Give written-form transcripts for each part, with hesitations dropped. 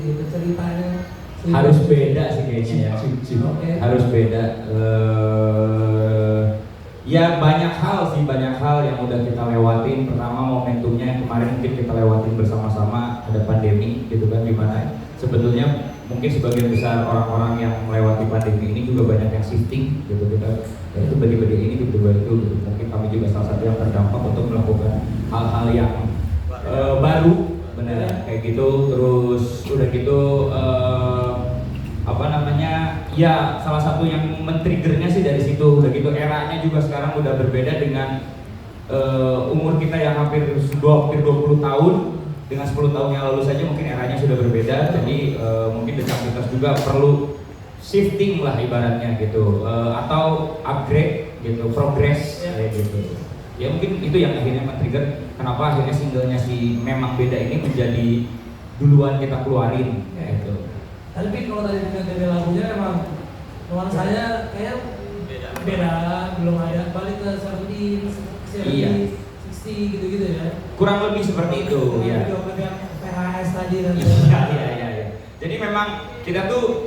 gitu ceritanya. Harus beda sih kayaknya ya. Okay. Harus beda. Ya banyak hal yang udah kita lewatin. Pertama momentumnya yang kemarin mungkin kita lewatin bersama-sama, ada pandemi gitu kan, dimana sebetulnya mungkin sebagian besar orang-orang yang melewati pandemi ini juga banyak yang shifting gitu kan. Ya itu bagi-bagi ini gitu. Mungkin kami juga salah satu yang terdampak untuk melakukan hal-hal yang baru, benar kayak gitu. Terus udah gitu ya salah satu yang men-triggernya sih dari situ. Udah gitu eranya juga sekarang udah berbeda dengan umur kita yang hampir 20 tahun. Dengan 10 tahun yang lalu saja mungkin eranya sudah berbeda. Jadi mungkin The Changcuters juga perlu shifting lah ibaratnya gitu, atau upgrade gitu, progress kayak gitu. Ya mungkin itu yang akhirnya men-trigger kenapa akhirnya singlenya si Memang Beda ini menjadi duluan kita keluarin gitu. Tapi kalau tadi dengan dari lagunya emang nuansa saya kayak beda, belum ada balik ke 70, 60 gitu-gitu ya. Kurang lebih seperti itu ya. PHS tadi dan Iya. Jadi memang kita tuh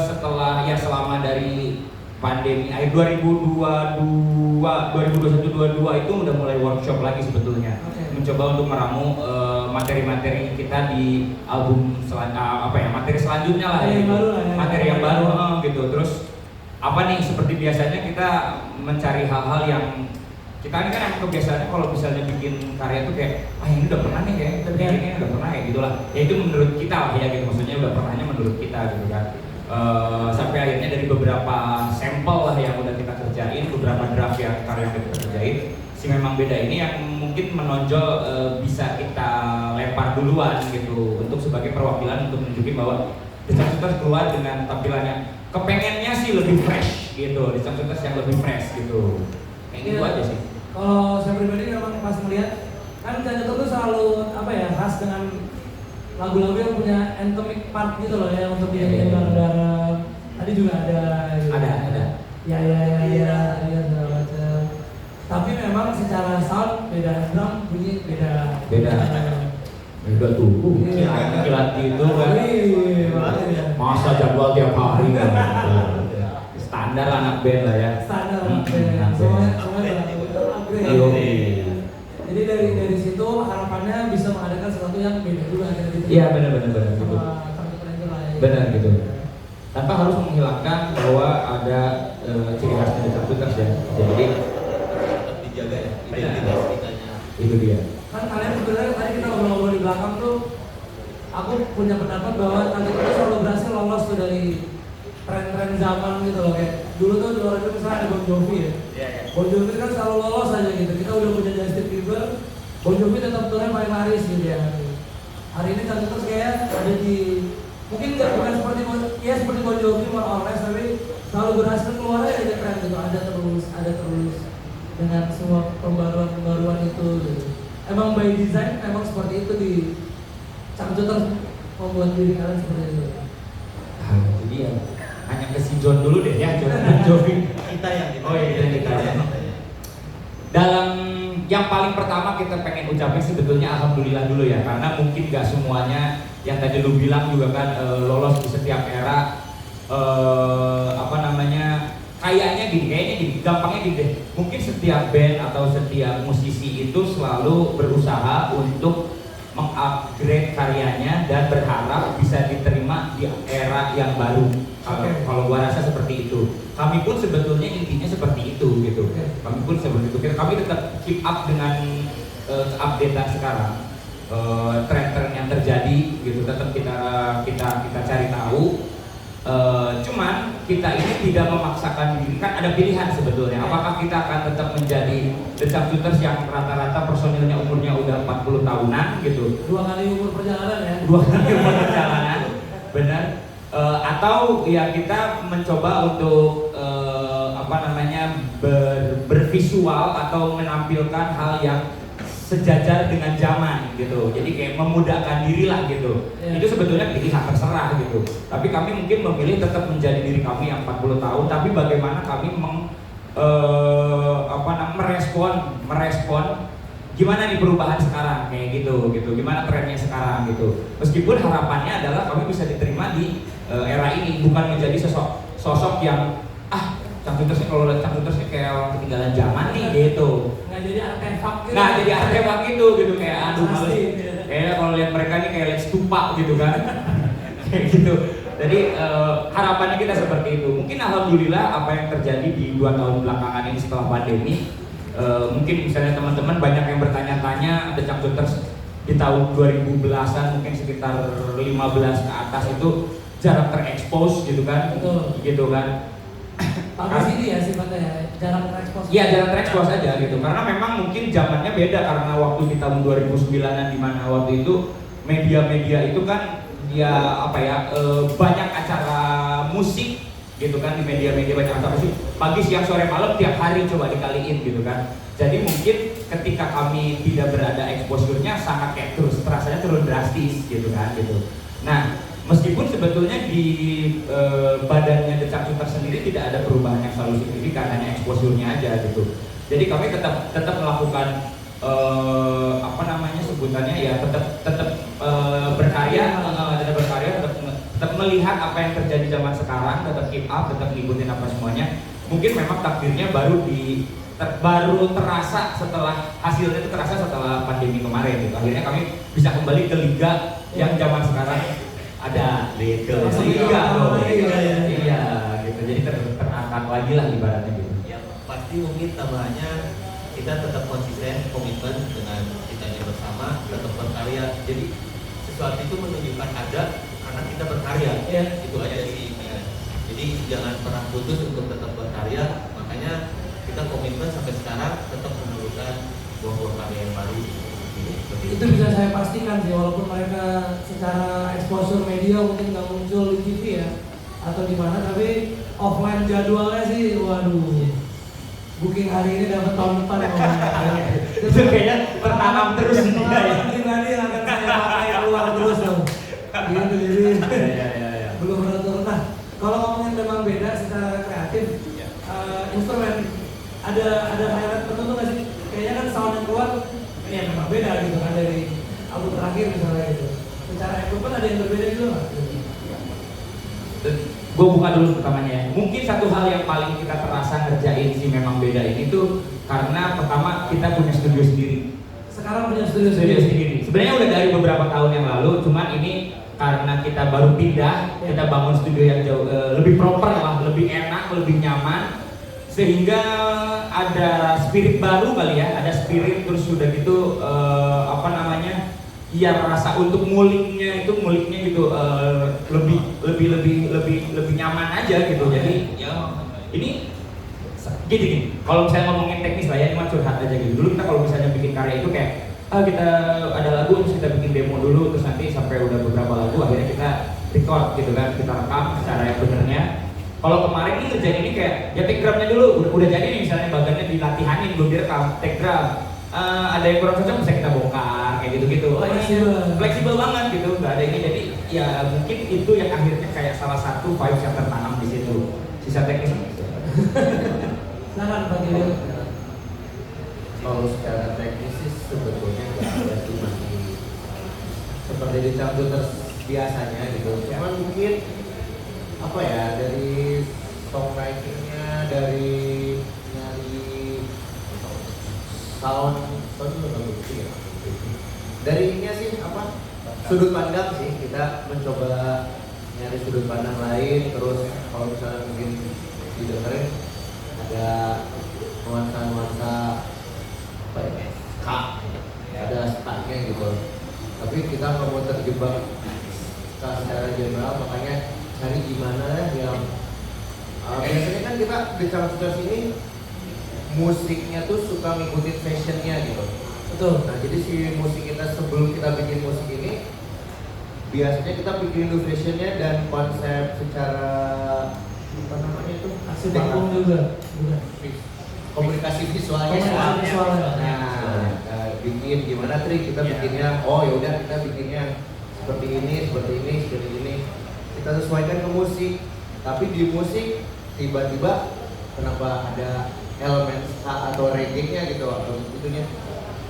setelah ya selama dari pandemi akhir 2021-22 itu udah mulai workshop lagi sebetulnya. Mencoba untuk meramu materi-materi kita di album materi selanjutnya lah ya, materi yang baru gitu. Terus apa nih, seperti biasanya kita mencari hal-hal yang kita ini kan emang kebiasaannya kalau misalnya bikin karya tuh kayak ini udah pernah nih kayak kita bikin ini udah pernah ya gitulah. Ya itu menurut kita lah ya gitu, maksudnya udah pernahnya menurut kita gitu kan. Sampai akhirnya dari beberapa sampel lah yang udah kita kerjain, beberapa draft yang karya yang kita kerjain, si Memang Beda ini yang mungkin menonjol bisa kita lempar duluan gitu untuk sebagai perwakilan untuk menunjukin bahwa The Changcuters keluar dengan tampilannya kepengennya sih lebih fresh gitu, The Changcuters yang lebih fresh gitu. Kayak gitu aja sih. Kalau saya pribadi memang pas melihat kan Changcuters tuh selalu khas dengan lagu-lagu yang punya anthemic part gitu loh ya, untuk dinyanyiin bareng-bareng. Tadi juga ada gitu. Ada. Ya segala macam. Tapi memang secara sound beda, drum bunyi beda. Beda tuh. Kilat gitu kan. Masa jadwal tiap hari kan. Standar anak band lah ya. Standar anak band. Semuanya upgrade. Jadi dari situ harapannya bisa mengadakan sesuatu yang beda juga gitu. Iya benar gitu. Benar gitu. Tanpa harus menghilangkan bahwa ada ciri khasnya The Changcuters ya. Jadi dijaga ya identitas kitanya. Itu dia. Kan kalian sebenarnya tadi kita ngobrol di belakang tuh, aku punya pendapat bahwa Changcuters selalu berhasil lolos tuh dari tren-tren zaman gitu loh. Kayak dulu tuh di luar itu misalnya ada Bon Jovi ya. Bon Jovi kan selalu lolos aja gitu. Kita udah punya Justin Bieber, Bon Jovi tetap turnya paling laris gitu ya. Hari ini Changcuters kayak ada di, mungkin bukan seperti Bon Jovi more or less, tapi selalu berhasil keluarnya dari tren gitu. Ada terus dengan semua pembaruan itu gitu. Emang by design emang seperti itu di Changcuters, membuat diri kalian seperti itu. Jadi ya hanya ke si John dulu deh ya, John Jovi. Kita yang kita. Dalam yang paling pertama kita pengen ucapin sebetulnya alhamdulillah dulu ya, karena mungkin gak semuanya yang tadi lu bilang juga kan lolos di setiap era. Kayaknya gini, gampangnya gini deh. Mungkin setiap band atau setiap musisi itu selalu berusaha untuk mengupgrade karyanya dan berharap bisa diterima di era yang baru. Kalau gua rasa seperti itu. Kami pun sebetulnya intinya seperti itu gitu. Kami pun seperti itu. Kami tetap keep up dengan updatean sekarang. Tren-tren yang terjadi gitu tetap kita cari tahu. Cuman kita ini tidak memaksakan diri, kan ada pilihan sebetulnya. Apakah kita akan tetap menjadi The Changcuters yang rata-rata personilnya umurnya udah 40 tahunan gitu. 2 kali umur perjalanan ya. 2 kali umur perjalanan, benar. Atau ya kita mencoba untuk bervisual atau menampilkan hal yang sejajar dengan zaman gitu. Jadi kayak memudahkan diri lah gitu. Itu sebetulnya pilihan terserah gitu. Tapi kami mungkin memilih tetap menjadi diri kami yang 40 tahun, tapi bagaimana kami merespon gimana nih perubahan sekarang kayak gitu, gimana trennya sekarang gitu. Meskipun harapannya adalah kami bisa diterima di era ini, bukan menjadi sosok yang Cangcutersnya kalau lihat Cangcutersnya kayak orang ketinggalan zaman nih gitu. Nggak jadi artefak gitu. Nah jadi artefak gitu kayak aduh males. Kayaknya kalau lihat mereka nih kayak lihat stupa gitu kan. Kayak gitu. Jadi harapannya kita seperti itu. Mungkin alhamdulillah apa yang terjadi di 2 tahun belakangan ini setelah pandemi, mungkin misalnya teman-teman banyak yang bertanya-tanya ada Cangcuters di tahun 2010-an mungkin sekitar 15 ke atas itu jarang terekspos gitu kan. Betul. Gitu kan. Bagus ini ya sifatnya, jarang terekspos. Iya, jarang terekspos aja gitu. Karena memang mungkin zamannya beda karena waktu di tahun 2009-an di mana waktu itu media-media itu kan dia banyak acara musik gitu kan, di media-media banyak acara musik pagi, siang, sore, malam tiap hari coba dikaliin gitu kan. Jadi mungkin ketika kami tidak berada exposure-nya sangat kayak terasanya turun drastis gitu kan gitu. Nah, meskipun sebetulnya di badannya The Cangcuters sendiri tidak ada perubahan yang selalu signifikan, hanya exposure-nya aja gitu. Jadi kami tetap melakukan sebutannya ya tetap berkarya, tetap melihat apa yang terjadi zaman sekarang, tetap keep up, tetap ngikutin apa semuanya. Mungkin memang takdirnya baru terasa setelah hasilnya itu terasa setelah pandemi kemarin gitu. Akhirnya kami bisa kembali ke liga yang zaman sekarang ada gitu. Liga loh. Iya gitu. Jadi terangkat lagi lah ibaratnya gitu. Ya pasti mungkin tambahannya kita tetap konsisten, komitmen dengan kitanya bersama, tetap berkarya. Jadi sesuatu itu menunjukkan ada karena kita berkarya. Ya. Itu aja sih. Jadi jangan pernah putus untuk tetap berkarya. Makanya kita komitmen sampai sekarang tetap menunjukkan buah-buah karya yang baru. Itu bisa saya pastikan sih, walaupun mereka secara exposure media mungkin nggak muncul di TV ya atau di mana, tapi offline jadwalnya sih, waduh, booking hari ini dapat tahun depan ya. Itu kayaknya tertanam terus nih ya. Pribadi yang akan saya pakai keluar terus dong. Gitu jadi. Ya. Belum pernah turun. Nah, kalau ngomongin memang beda secara kreatif, instrumen ada highlight tertentu nggak sih? Kayaknya kan sound yang keluar ya memang beda gitu kan dari album terakhir misalnya gitu. Secara equipment ada yang berbeda juga nggak? Gue buka dulu pertamanya ya. Mungkin satu hal yang paling kita terasa ngerjain sih memang beda ini tuh karena pertama kita punya studio sendiri. Sekarang punya studio sendiri. Sebenarnya udah dari beberapa tahun yang lalu, cuman ini karena kita baru pindah, kita bangun studio yang jauh lebih proper lah, lebih enak, lebih nyaman, sehingga ada spirit baru kali ya, ada spirit terus sudah gitu ya rasa untuk nguliknya gitu lebih nyaman aja gitu. Jadi ya ini gini kalau misalnya ngomongin teknis lah ya, cuma curhat aja gitu. Dulu kita kalau misalnya bikin karya itu kayak kita ada lagu terus kita bikin demo dulu, terus nanti sampai udah beberapa lagu akhirnya kita record gitu kan, kita rekam secara yang benernya. Kalau kemarin ini ngerjain ini kayak ya take drumnya dulu udah jadi nih, misalnya bagannya dilatihanin belum direkam, take drum. Ada yang kurang cocok bisa kita bongkar kayak gitu-gitu. Fleksibel banget gitu, nggak ada ini. Jadi ya mungkin itu yang akhirnya kayak salah satu vibes yang tertanam di situ. Sisa teknis. Silakan Pak Gilio. Kalau secara teknis sih sebetulnya nggak ada sih, masih seperti di Cangcuters biasanya gitu. Cuman mungkin apa ya, dari songwritingnya, dari sound ya. Dari ini sih sudut pandang sih, kita mencoba nyari sudut pandang lain. Terus kalau misalnya mungkin didengerin ada nuansa ada stucknya gitu, tapi kita nggak mau terjebak secara general, makanya cari gimana yang biasanya kan kita di Cangcuters ini musiknya tuh suka ngikutin fashionnya gitu. Betul. Nah jadi si musik kita sebelum kita bikin musik ini biasanya kita bikin dulu fashionnya dan konsep secara apa namanya itu aksi panggung juga. Komunikasi visualnya. Nah, bikin gimana trik kita bikinnya? Oh yaudah kita bikinnya seperti ini. Kita sesuaikan ke musik. Tapi di musik tiba-tiba kenapa ada elemen ska atau reggae-nya gitu atau itunya,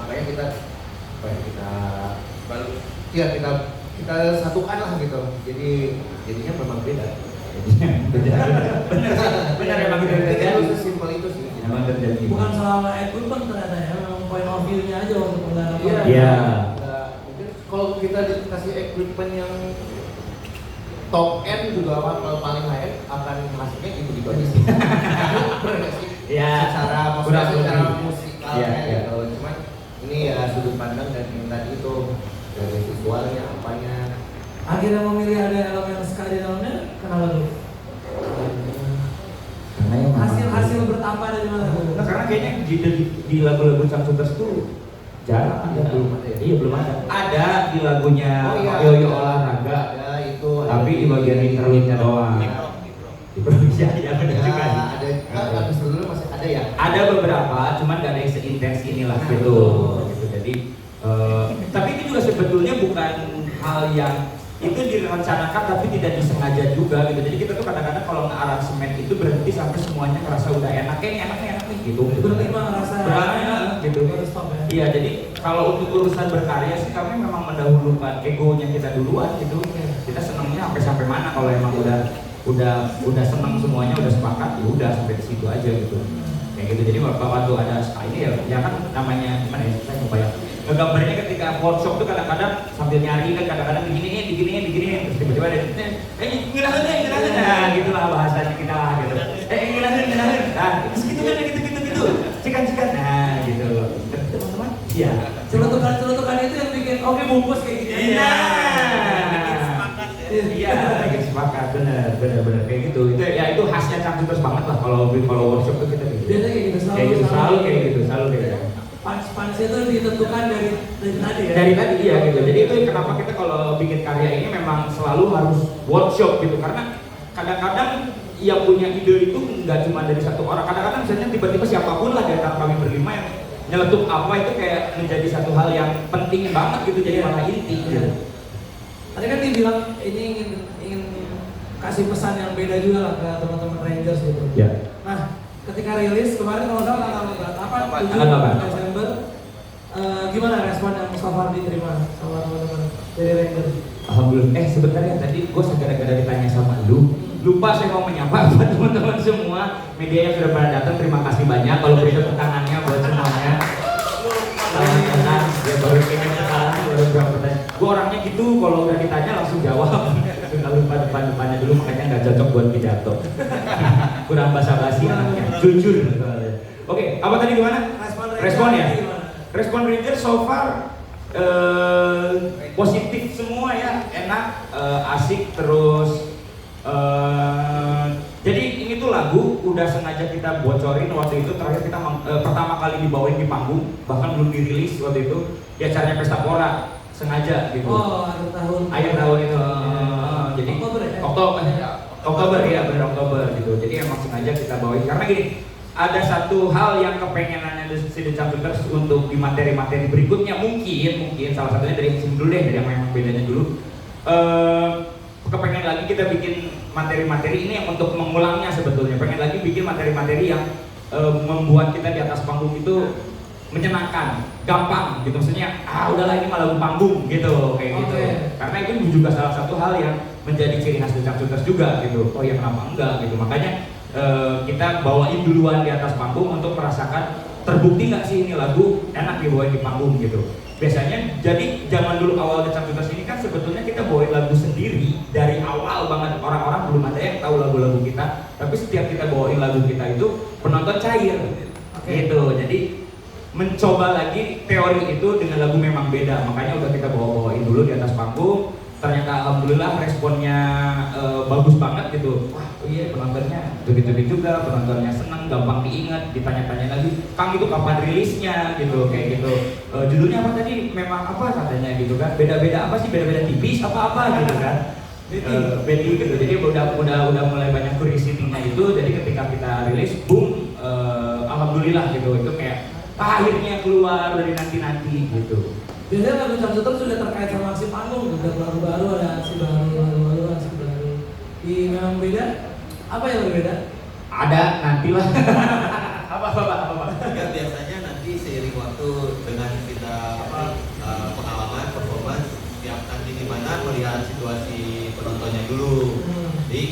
makanya kita ya kita satukan lah gitu. Jadinya memang beda. Benar emang gitu terjadi. Itu sesimpel itu sih. Emang terjadi. Bukan salah equipment ternyata ya, memang point of view-nya aja waktu penggarapan. Iya. Mungkin kalau kita dikasih equipment yang top end juga kalau paling high end akan hasilnya gitu aja sih. Bener nggak sih? Iya. Secara musikalnya Iya. gitu. Cuman ini ya sudut pandang dan yang tadi itu dari visualnya apanya. Akhirnya memilih ada elemen ska di dalamnya, kenapa tuh? Karena yang Hasil bertambah dari mana tuh? Nah, karena kayaknya di lagu-lagu Changcuters tuh jarang ada. Belum ada ya? Iya, belum ada. Ada di lagunya Oh, iya. Yoyo Olahraga. Ada itu. Tapi di bagian interlude-nya doang. Iya, iya benar juga. Ada. Lagu sebelumnya masih ada ya? Ada beberapa, cuman gak ada yang seintens inilah Nah, gitu. betul. Gitu. Jadi, tapi itu juga sebetulnya bukan hal yang itu direncanakan tapi tidak disengaja juga gitu. Jadi kita tuh kadang-kadang kalau nge-aransemen itu berhenti sampai semuanya ngerasa udah enak nih gitu. Berarti mah ngerasa enak gitu. Baru stop ya? Iya, jadi kalau untuk urusan berkarya sih kami memang mendahulukan egonya kita duluan gitu. Kita senangnya sampai mana kalau emang udah senang semuanya, udah sepakat, ya udah sampai di situ aja gitu. Kayak gitu. Jadi waktu ada ini ya kan namanya gimana ya? Saya coba ya. Ngegambarnya ketika workshop tuh kadang-kadang sambil nyari kan kadang-kadang begini terus tiba-tiba ada ngirahin nah gitulah bahasanya kita lah gitu. Ngirahin nah segitu kan gitu cekan nah gitu teman-teman. Iya. Celutukan itu yang bikin oke bungkus kayak gini aja. Iya, bikin sepakat, bener kayak gitu. Itu khasnya Changcuters banget lah kalau workshop tuh kita gitu. Biasanya kayak gitu selalu kayak gitu. Punch-punch itu ditentukan dari tadi ya? Dari tadi iya gitu. Jadi itu kenapa kita kalau bikin karya ini memang selalu harus workshop gitu. Karena kadang-kadang yang punya ide itu nggak cuma dari satu orang. Kadang-kadang misalnya tiba-tiba siapapun lah dari antara kami berlima yang nyeletuk apa itu kayak menjadi satu hal yang penting banget gitu. Jadi malah inti gitu. Tadi kan dibilang ini ingin kasih pesan yang beda juga lah ke teman-teman Rangers gitu. Ya. Nah, ketika rilis kemarin kalau nggak salah tanggal 7 Desember, gimana respon yang so far diterima sama teman-teman dari Rangers? Alhamdulillah. Sebentar ya tadi gue gara-gara ditanya sama lu, lupa saya mau menyapa buat teman-teman semua media yang sudah pada datang. Terima kasih banyak. Kalau beri tepuk tangannya buat semuanya. Tangan ya baru pengen sekarang baru berapa pertanyaan. Gue orangnya gitu, kalau udah ditanya langsung jawab. Suka lupa depannya dulu makanya nggak cocok buat pidato. Kurang basa-basi anaknya, jujur. Oke, apa tadi gimana? Respon ya. Respon Rangers so far positif semua ya, enak, asik terus. Jadi ini tuh lagu udah sengaja kita bocorin waktu itu terakhir kita pertama kali dibawain di panggung, bahkan belum dirilis waktu itu di acaranya Pesta Pora sengaja gitu. Oh, akhir tahun itu. Jadi Oktober ya, benar Oktober gitu. Jadi emang sengaja kita bawain karena gini, ada satu hal yang kepengenannya si The Changcuters untuk di materi-materi berikutnya mungkin salah satunya dari yang dulu deh, dari yang memang bedanya dulu. Kepengen lagi kita bikin materi-materi ini yang untuk mengulangnya sebetulnya. Pengen lagi bikin materi-materi yang membuat kita di atas panggung itu menyenangkan, gampang gitu. Maksudnya, udahlah ini malah lagu panggung gitu, kayak gitu. Karena itu juga salah satu hal yang menjadi ciri khas The Changcuters juga gitu. Oh ya kenapa enggak gitu. Makanya kita bawain duluan di atas panggung untuk merasakan terbukti nggak sih ini lagu enak dibawain di panggung gitu. Biasanya jadi zaman dulu awal The Changcuters ini kan sebetulnya kita bawain lagu sendiri dari awal banget, orang-orang belum ada yang tahu lagu-lagu kita, tapi setiap kita bawain lagu kita itu penonton cair gitu. Jadi mencoba lagi teori itu dengan lagu memang beda, makanya udah kita bawain dulu di atas panggung. Ternyata alhamdulillah responnya bagus banget gitu. Wah iya penontonnya joget-joget juga, penontonnya seneng, gampang diingat, ditanya-tanya lagi, Kang itu kapan rilisnya gitu, kayak gitu. Judulnya apa tadi? Memang apa katanya gitu kan? Beda-beda apa sih? Beda-beda tipis apa-apa gitu kan? Bedi gitu. Jadi udah mulai banyak curiosity-nya itu. Jadi ketika kita rilis, boom, alhamdulillah gitu. Itu kayak akhirnya keluar dari nanti-nanti gitu. Biasanya lagu Changcuters sudah terkait sama aksi panggung, udah lagu baru, ada aksi baru, aksi baru. Memang beda? Apa yang berbeda? Ada nantilah. apa? Ya, biasanya nanti seiring waktu dengan kita pengalaman performance setiap nanti di mana melihat situasi penontonnya dulu. Jadi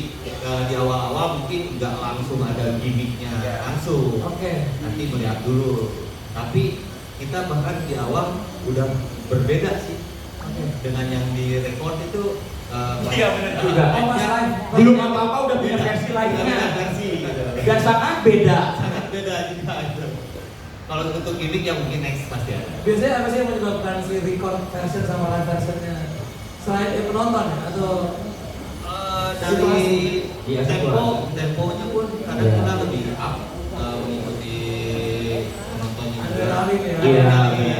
di awal-awal mungkin nggak langsung ada gimmicknya langsung. Nanti melihat dulu. Tapi kita bahkan di awal udah berbeda sih dengan yang di record itu. Iya benar juga. Belum apa-apa udah punya versi lainnya. Versi. Dan sangat beda. Sangat beda juga itu. Kalau untuk gimmick yang mungkin next pasti ada. Biasanya apa sih yang menyebabkan si record version sama live versionnya? Selain penonton ya? Atau dari iya, temponya pun kadang kita lebih up mengikuti penontonnya. Adrenalin ya? Iya,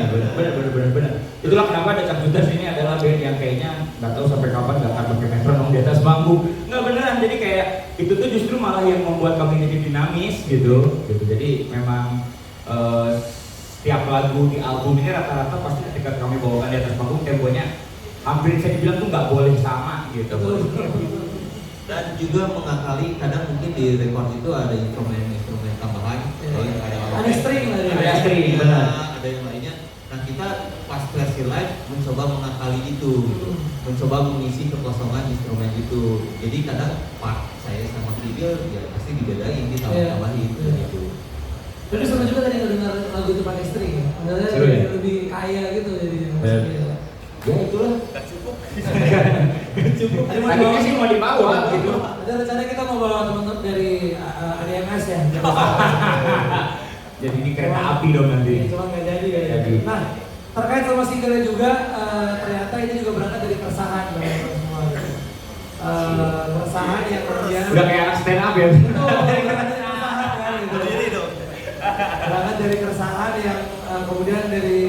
benar. Itulah kenapa ada Cangcudas ini adalah band yang kayaknya nggak tahu sampai kapan nggak akan pakai metronom di atas panggung. Nggak beneran, jadi kayak itu tuh justru malah yang membuat kami jadi dinamis gitu. Jadi memang setiap lagu di album ini rata-rata pasti ketika kami bawakan di atas panggung temponya hampir saya dibilang tuh nggak boleh sama gitu. Dan juga mengakali kadang mungkin di record itu ada instrumen tambahan, ada string lah ya. Ada string, benar. Ada yang lainnya. Nah kita pas versi live mencoba mengakali itu, mencoba mengisi kekosongan instrumen itu. Jadi kadang part saya sama video ya pasti dibedain, ditambah-tambahin gitu. Tapi seru juga tadi ngedengar lagu itu pakai string ya. Seru ya? Lebih kaya gitu jadi. Ya itulah. Gak cukup. Cukup. Tadinya sih mau dibawa gitu. Ada rencana kita mau bawa teman-teman dari ADMS ya. Jadi ini kereta api dong nanti. Cuma nggak jadi ya. Nah, terkait sama single juga ternyata ini juga berangkat dari keresahan semua. Keresahan yang kemudian. Udah kayak anak stand up ya. Betul, berangkat dari keresahan kan gitu. Berangkat dari keresahan yang kemudian dari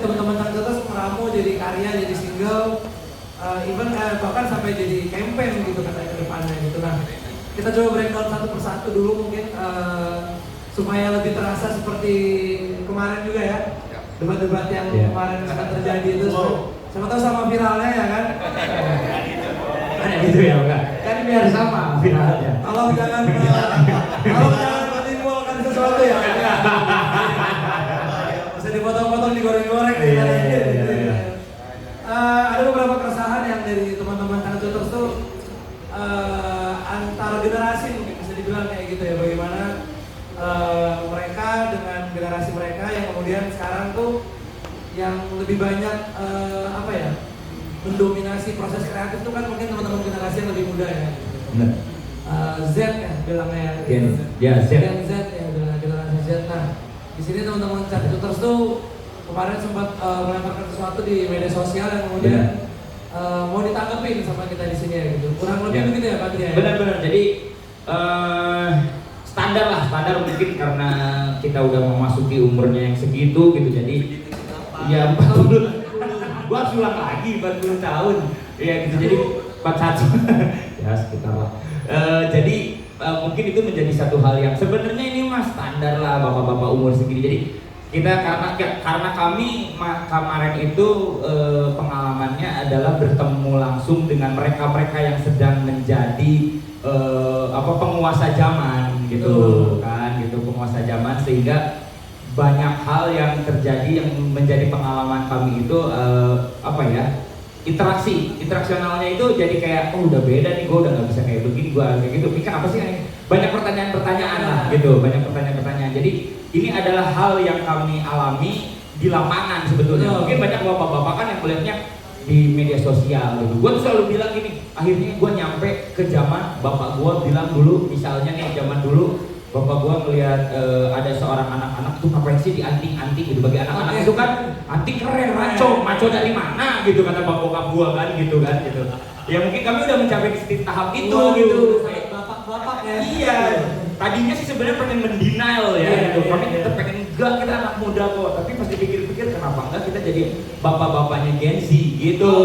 teman-teman Cangcudas meramu jadi karya, jadi single, even bahkan sampai jadi campaign gitu katanya ke depannya gitu. Nah, kita coba breakdown satu persatu dulu mungkin supaya lebih terasa seperti kemarin juga ya, debat-debat yang kemarin akan terjadi itu. Siapa tahu sama viralnya ya kan? Ada gitu ya enggak? Kan biar sama viralnya. Kalau jangan menimbulkan sesuatu ya. Bisa dipotong-potong, digoreng-goreng. Ada beberapa keresahan yang dari teman-teman Cangcudas tuh antara generasi mungkin bisa dibilang kayak gitu ya, bagaimana mereka dengan generasi mereka yang kemudian sekarang tuh yang lebih banyak mendominasi proses kreatif tuh kan mungkin teman-teman generasi yang lebih muda ya. Z ya bilangnya ya. Gen Z ya, generasi Z. Nah, di sini teman-teman Cangcudas tuh kemarin sempat melemparkan sesuatu di media sosial yang kemudian mau ditanggepin sama kita di sini ya gitu. Kurang lebih begitu ya Pak Tria. Benar-benar. Jadi standar mungkin karena kita udah memasuki umurnya yang segitu gitu. Jadi ya 40. Gua harus ulang lagi 40 tahun. Ya gitu. Jadi 41. Ya sekitar lah. Jadi mungkin itu menjadi satu hal yang sebenarnya ini mah standar lah bapak-bapak umur segini. Jadi kita karena kami kemarin itu pengalamannya adalah bertemu langsung dengan mereka yang sedang menjadi penguasa zaman gitu kan, gitu penguasa zaman, sehingga banyak hal yang terjadi yang menjadi pengalaman kami itu interaksionalnya itu jadi kayak udah beda nih, gue udah nggak bisa kayak begini, gue kayak gitu, pikir apa sih kan, banyak pertanyaan lah gitu, banyak pertanyaan. Jadi ini adalah hal yang kami alami di lapangan sebetulnya. Mungkin banyak bapak-bapak kan yang melihatnya di media sosial gitu. Gue tuh selalu bilang gini, akhirnya gue nyampe ke zaman bapak gue bilang dulu, misalnya nih zaman dulu bapak gue melihat ada seorang anak-anak tuh ngapain sih dianting-anting gitu. Bagi anak-anak itu kan anting keren, maco dari mana gitu kata bapak gue kan gitu. Ya mungkin kami udah mencapai tahap itu gitu. Bapak-bapak ya. Iya. Tadinya sih sebenarnya pengen mendenial ya gitu. Kami kita pengen enggak, kita anak muda kok. Tapi pas dipikir-pikir kenapa enggak kita jadi bapak-bapaknya Gen Z gitu.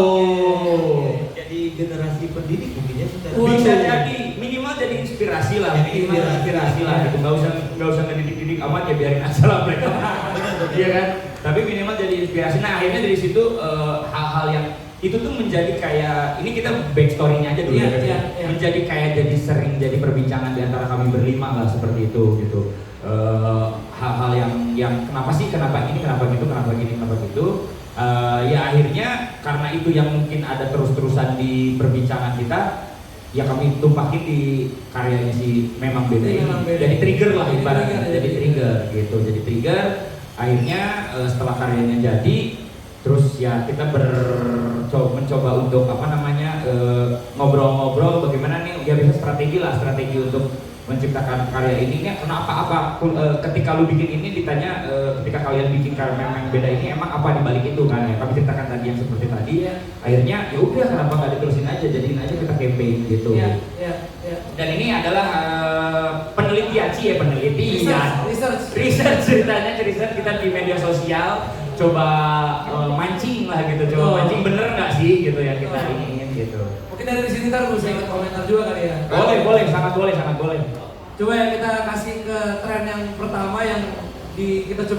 Jadi generasi pendidik mungkin ya secara Bisa jadi minimal jadi inspirasi lah, inspirasi lah gitu. Enggak usah ngedidik-didik amat ya, biarin aja lah mereka. Iya kan? Tapi minimal jadi inspirasi. Nah, akhirnya dari situ hal-hal yang itu tuh menjadi kayak, ini kita backstory-nya aja dulu ya. Menjadi kayak jadi sering jadi perbincangan di antara kami berlima lah seperti itu gitu. Hal-hal yang kenapa ini, kenapa gitu, kenapa gini, kenapa gitu. Ya akhirnya karena itu yang mungkin ada terus-terusan di perbincangan kita, ya kami tumpahin di karyanya si Memang Beda ini. Jadi trigger lah ibaratnya, jadi trigger gitu, jadi trigger. Akhirnya setelah karyanya jadi, terus ya kita mencoba untuk ngobrol-ngobrol bagaimana nih, ya bisa strategi untuk menciptakan karya ini. Kenapa ketika lu bikin ini ditanya, ketika kalian bikin karya Memang Beda ini emang apa dibalik itu kan ya, kami ceritakan tadi yang seperti tadi. Akhirnya ya udah, kenapa nggak diterusin aja, jadiin aja kita campaign gitu. Dan ini adalah penelitian research ceritanya, kita di media sosial coba mancing lah gitu, mancing bener nggak sih gitu ya kita ingin gitu. Mungkin dari sini ntar bisa ikut komentar juga kali ya. Boleh, sangat boleh. Coba ya kita kasih ke tren yang pertama yang kita coba